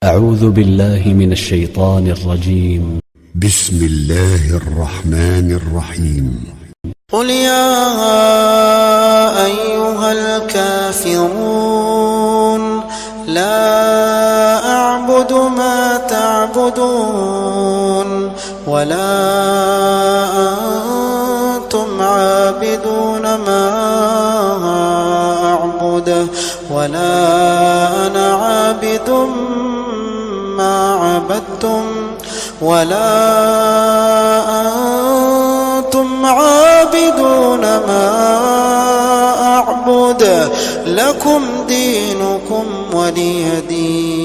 أعوذ بالله من الشيطان الرجيم. بسم الله الرحمن الرحيم. قل يا أيها الكافرون لا أعبد ما تعبدون ولا أنتم عابدون ما أعبد ولا أنا عابد ما عبدتم ولا أنتم عابدون ما أعبد لكم دينكم ولي دين.